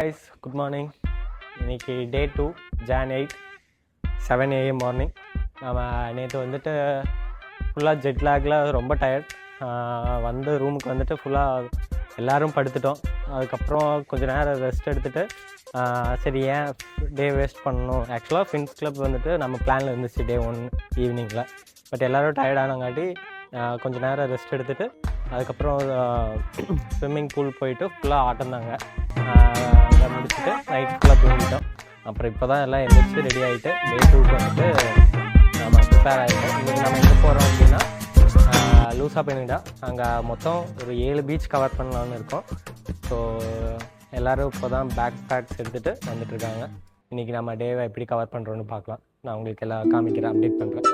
Guys good morning. இன்றைக்கி டே 2 Jan 8 7 AM morning. நம்ம நேற்று வந்துட்டு ஃபுல்லாக ஜெட் லேக்கில் ரொம்ப டயர்ட். வந்து ரூமுக்கு வந்துட்டு ஃபுல்லாக எல்லோரும் படுத்துட்டோம். அதுக்கப்புறம் கொஞ்சம் நேரம் ரெஸ்ட் எடுத்துகிட்டு சரி ஏன் டே வேஸ்ட் பண்ணணும். ஆக்சுவலாக ஃபின்ஸ் கிளப் வந்துட்டு நம்ம பிளானில் இருந்துச்சு டே 1 ஈவினிங்கில். பட் எல்லோரும் டயர்டானங்காட்டி கொஞ்சம் நேரம் ரெஸ்ட் எடுத்துகிட்டு அதுக்கப்புறம் ஸ்விம்மிங் பூல் போயிட்டு ஃபுல்லாக ஆட்டம்தாங்க. அதை முடிச்சுட்டு நைட் ஃபுல்லாக தூங்கிட்டோம். அப்புறம் இப்போ தான் எல்லாம் எழுந்திரிச்சு ரெடி ஆகிட்டு டே 2க்கு வந்துட்டு நம்ம ப்ரிப்பேர் ஆகிட்டோம். இன்றைக்கி நம்ம எங்கே போகிறோம் அப்படின்னா லூசா பெனிடா. அங்கே மொத்தம் ஒரு 7 பீச் கவர் பண்ணலான்னு இருக்கோம். ஸோ எல்லோரும் இப்போ தான் பேக்ஸ் எடுத்துகிட்டு வந்துட்டுருக்காங்க. இன்றைக்கி நம்ம டேவை எப்படி கவர் பண்ணுறோன்னு பார்க்கலாம். நான் உங்களுக்கு எல்லாம் காமிக்கிறேன், அப்டேட் பண்ணுறேன்.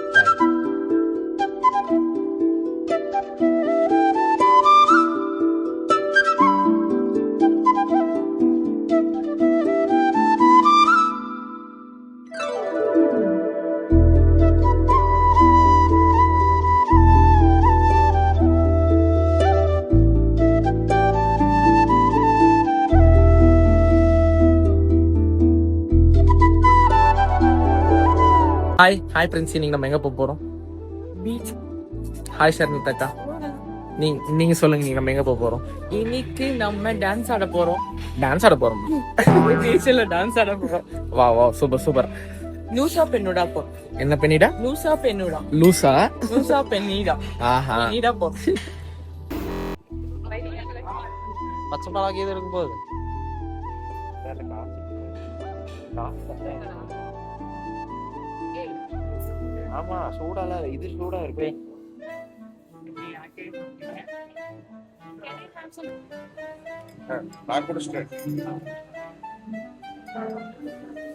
ஹாய் ஃப்ரெண்ட்ஸ், இன்னைக்கு நம்ம எங்க போறோம்? பீச். ஹாய் ஷர்மிதா, நீங்க சொல்லுங்க, நீங்க நம்ம எங்க போறோம்? இன்னைக்கு நம்ம டான்ஸ் ஆட போறோம். டான்ஸ் ஆட போறோம். பீச்ல டான்ஸ் ஆட போறோம். வா சூப்பர். லூசா பெண்ணுடா போ. என்ன பெண்ணிடா? லூசா பெண்ணுடா. லூசா பெண்ணிடா. ஆஹா, பெண்ணிடா போ. பச்சை மிளகாய் இது இருக்கும் போது ஆமா சூடால இது சூடா இருக்கு.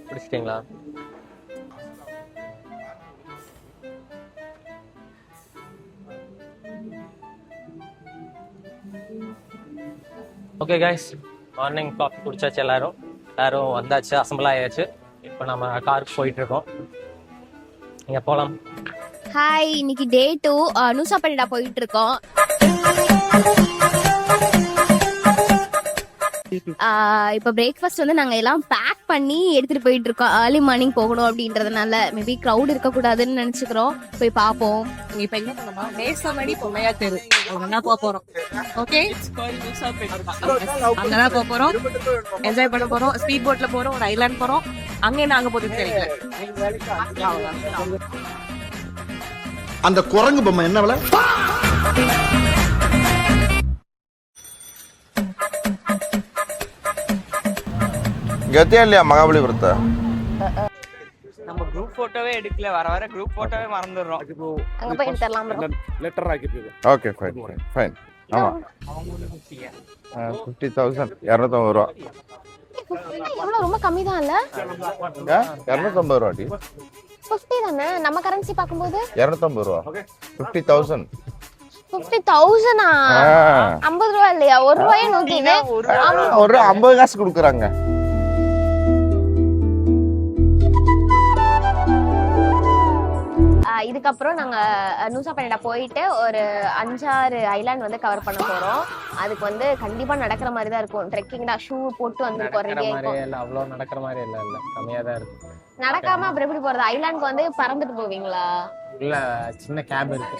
குடிச்சிட்டீங்களா? ஓகே கைஸ், மார்னிங் காஃபி குடிச்சாச்சு. எல்லாரும் வந்தாச்சு, அசம்பிள் ஆயாச்சு. இப்போ நம்ம காருக்கு போயிட்டு இருக்கோம். இங்க போலாம். ஹாய், இன்னைக்கு டே 2 நூசா பெனிடா போயிட்டு இருக்கோம். இப்போ பிரேக்ஃபாஸ்ட் வந்து நாங்க எல்லாம் பேக் பண்ணி எடுத்துட்டு போயிட்டு இருக்கோம். ஏர்லி மார்னிங் போகணும் அப்படின்றதுனால மேபி க்ரௌட் இருக்க கூடாதுன்னு நினைச்சுக்கிறோம். போய் பாப்போம். இப்ப எங்க போறோமா? நேசமணி பொம்மையா தெரு அங்கதான் போறோம். ஓகே, அங்கதான் போறோம். என்ஜாய் பண்ண போறோம். ஸ்பீட் போட்ல போறோம், ஒரு ஐலாண்ட் போறோம். அங்கே நாங்க போறது தெரியல. அந்த குரங்கு பொம்மை என்ன விலை? கத்தியா இல்லையா மகாபலிபுரத்தை? நம்ம குரூப் போட்டோவே எடுக்கல, வர குரூப் போட்டோவே மறந்துடுறோம். அங்க போய் எடுத்துடலாம் bro. லெட்டர் ஆக்கிட்டு. Okay fine. ஆமா 50,000 250 ரூபா. எவ்வளவு ரொம்ப கம்மி தான் இல்ல? 250 ரூபாடி. 50 தானே நம்ம கரன்சி பாக்கும்போது? 250 ரூபா. 50,000. 50,000 50 ரூபாய் இல்லையா? 1 ரூபாயே நோக்கிது. ஒரு 50 காசு கொடுக்குறாங்க. இதுக்கப்புறம் நாங்க நூசா பெனிடா போயிட்டு ஒரு 5-6 ஐலாண்ட் வந்து கவர் பண்ண போறோம். அதுக்கு வந்து கண்டிப்பா நடக்கிற மாதிரி தான் இருக்கும். ட்ரெக்கிங் தான், ஷூ போட்டு வந்திருக்கோம், ரெடியா இருக்கும். இல்ல அவ்வளவு நடக்கிற மாதிரி இல்ல கம்மியா தான் இருக்கு. நடக்காம அப்புறம் எப்படி போறது? ஐலாண்டுக்கு வந்து பறந்துட்டு போவீங்களா? இல்ல சின்ன கேப் இருக்கு,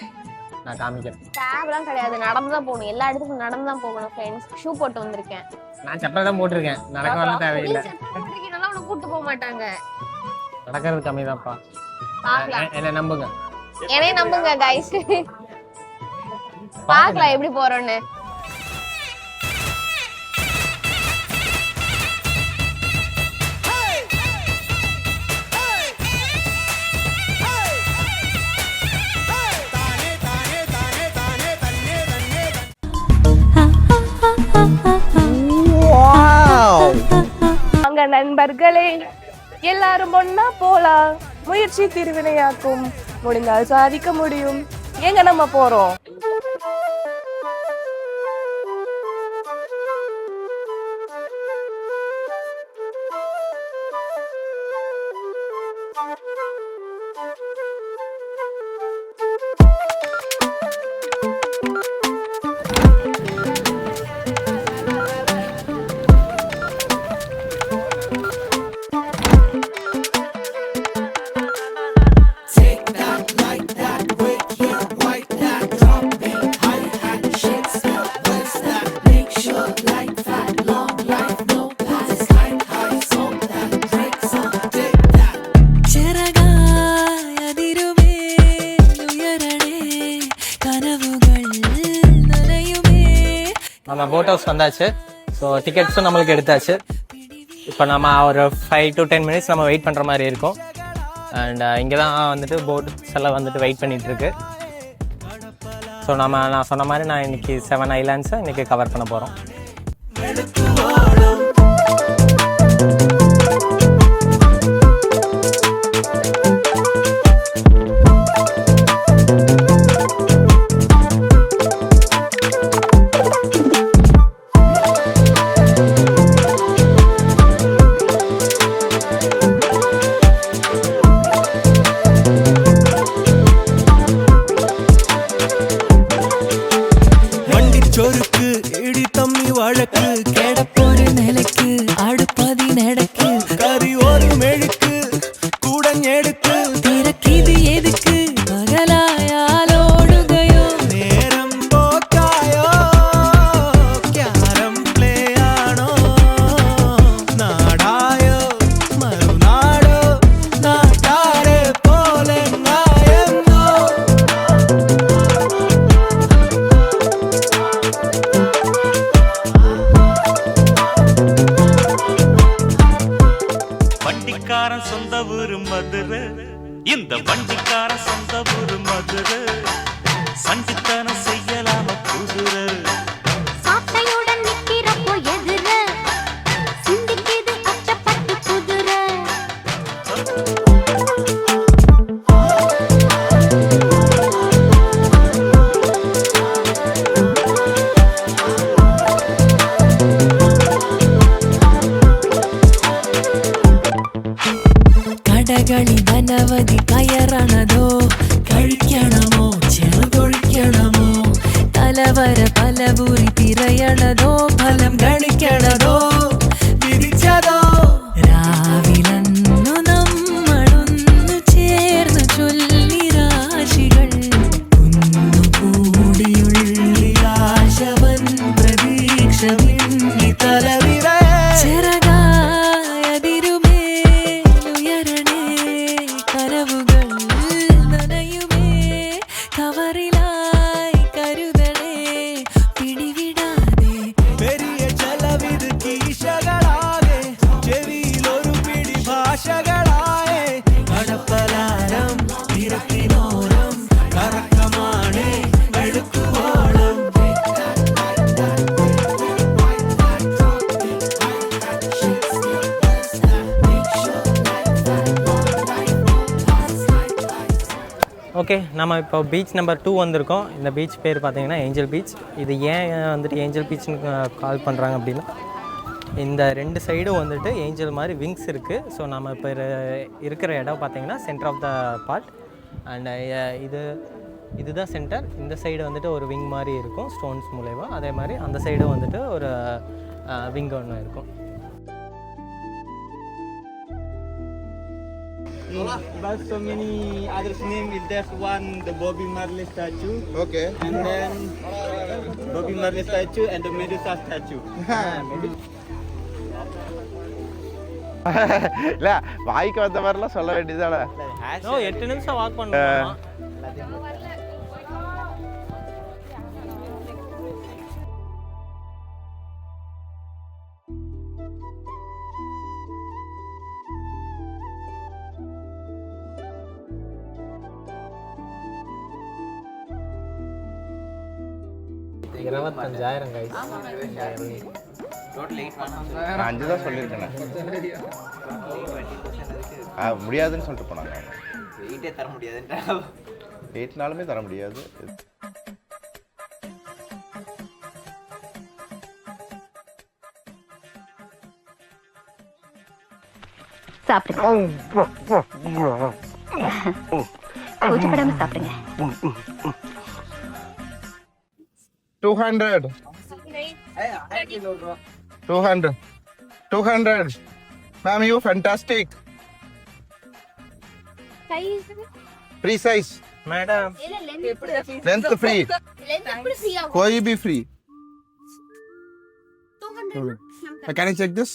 நான் காமிக்கிறேன். கேப்லாம் கிடையாது, நடந்து தான் போகணும். எல்லா இடத்துக்கும் நடந்து தான் போகணும் ஃப்ரெண்ட்ஸ். ஷூ போட்டு வந்திருக்கேன். நான் செப்பல் தான் போட்டிருக்கேன், நடக்கலாம் தேவையில்லை. போட்டிருக்கீங்கன்னா உனக்கு கூட்டு போக மாட்டாங்க. நடக்கிறது கம்மி தான்ப்பா, என்ன நம்புங்க. என்னைய நம்புங்க கைஸ். பாக்கலாம் எப்படி போறோம்னு. அங்க நண்பர்களே எல்லாரும் ஒன்னா போலாம். முயற்சி திருவினையாக்கும், முடிந்தால் சாதிக்க முடியும். எங்க நம்ம போறோம்? நம்ம போட் ஹவுஸ் வந்தாச்சு. ஸோ டிக்கெட்ஸும் நம்மளுக்கு எடுத்தாச்சு. இப்போ நம்ம ஒரு 5 to 10 minutes நம்ம வெயிட் பண்ணுற மாதிரி இருக்கும். அண்ட் இங்கே தான் வந்துட்டு போட்ஸ் எல்லாம் வந்துட்டு வெயிட் பண்ணிகிட்ருக்கு. ஸோ நான் சொன்ன மாதிரி நான் இன்றைக்கி 7 ஐலாண்ட்ஸை இன்றைக்கி கவர் பண்ண போகிறோம். சொருக்கு இடி தம்மி வழக்கு கேடப்போரு நிலைக்கு அடுப்பதி நடக்கு கறி ஒரு மெழுக்கு கூடஞ்செடுக்கு திறக்கிது எதுக்கு பகலாயாலோடுகையோ நேரம் போக்காயோ கேரம் பிளேயானோ நாடாயோ மறுநாடோ நாட்டாரே போலெங்காயந்தோ வண்டிக்காரன் சொந்த ஊரு மதுரை, இந்த வண்டிக்காரன் சொந்த ஊரு மதுரை, சண்டித்தனம் செய்யலாம குதிரை. சாட்டையுடன் நிக்கிறப்போ எதிர சிந்திக்கிது அச்சப்பட்டு குதிரை. കടകളി വനവധി കയറണതോ കഴിക്കണമോ ചെറുതൊഴിക്കണമോ തലവര പലപുരി തിരയണതോ ഫലം ഗണിക്കണതോ വിധിച്ചതോ രാവിലന്നു നമ്മളൊന്നു ചേർന്ന് ചൊല്ലി രാശികൾ കുന്നുകൂടിയുള്ളി ആശവൻ പ്രതീക്ഷ മിന്നി തലവിര ചെറകായതിരുമേലുയരണേ കനവുകൾ നനയുമേ കവറിലായി കരുതണേ പിടിവിടാതെ பெரிய செலவிது கீஷகளாகே செவியில் ஒரு பிடி பாஷகளாயே கடப்பலாரம் திறப்பினோரம் கரக்கமானே வெளுக்குவோளம் ஓகே, நம்ம இப்போ பீச் நம்பர் 2 வந்திருக்கோம். இந்த பீச் பேர் பார்த்தீங்கன்னா ஏஞ்சல் பீச். இது ஏன் வந்துட்டு ஏஞ்சல் பீச்னு கால் பண்ணுறாங்க அப்படின்னா, இந்த 2 சைடும் வந்துட்டு ஏஞ்சல் மாதிரி விங்ஸ் இருக்குது. ஸோ நம்ம இப்போ இருக்கிற இடம் பார்த்தீங்கன்னா centre of the part. And இதுதான் சென்டர். இந்த சைடு வந்துட்டு ஒரு விங் மாதிரி இருக்கும் ஸ்டோன்ஸ் மூலயமா. அதே மாதிரி அந்த சைடும் வந்துட்டு ஒரு விங் ஒன்று இருக்கும். But so many others name is just one the Bobby Marley statue. Okay. And then Bobby Marley statue and the Medusa statue. இல்ல வாய்க்கு வந்த மாதிரிலாம் சொல்ல வேண்டியதானே. 8 நிமிஷம் வாக் பண்ணுவோம். $25,000 guys. நான் 5 தான் சொல்லியிருக்கேன். முடியாதுன்னு சொல்லிட்டு போனாங்க. 8 தர முடியாதுன்ற. 8 நாளுமே தர முடியாது. சாப்பிடுங்க, கூச்சப்படாம சாப்பிடுங்க. 200. 200. Ma'am, you fantastic. Free size. Madam, Length free. कोई भी free. Can I check this?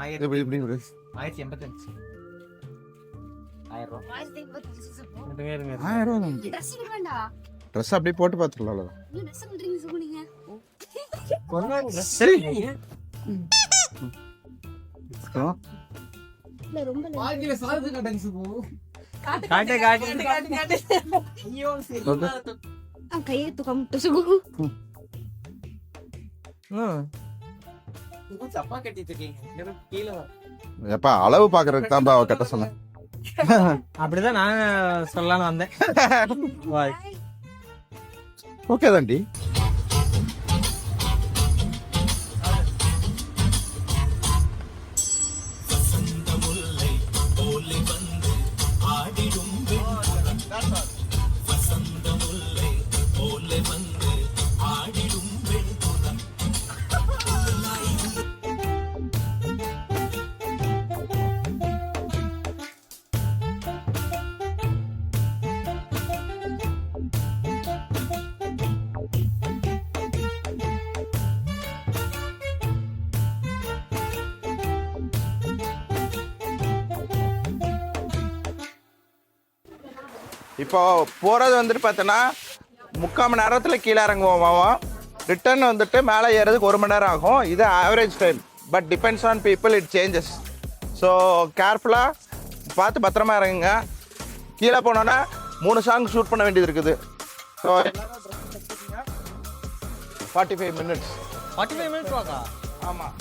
1085. Dress அப்படியே போட்டு பார்த்துக்கலாம். சரி கையை தூக்க சுகு எப்பா அளவு பாக்குறதுக்கு தான் அவ கட்ட சொன்னேன். அப்படிதான் நான் சொல்லலாம்னு வந்தேன். ஓகே தாண்டி. இப்போ போகிறது வந்துட்டு பார்த்தோன்னா 3/4 மணி நேரத்தில் கீழே இறங்குவோம். ரிட்டர்ன் வந்துட்டு மேலே ஏறதுக்கு 1 மணி நேரம் ஆகும். இது average time, but depends on people, it changes. So கேர்ஃபுல்லாக பார்த்து பத்திரமா இறங்குங்க. கீழே போனோன்னா 3 சாங் ஷூட் பண்ண வேண்டியது இருக்குது. So 45 minutes. 45 minutes வாக்கா? ஆமாம்.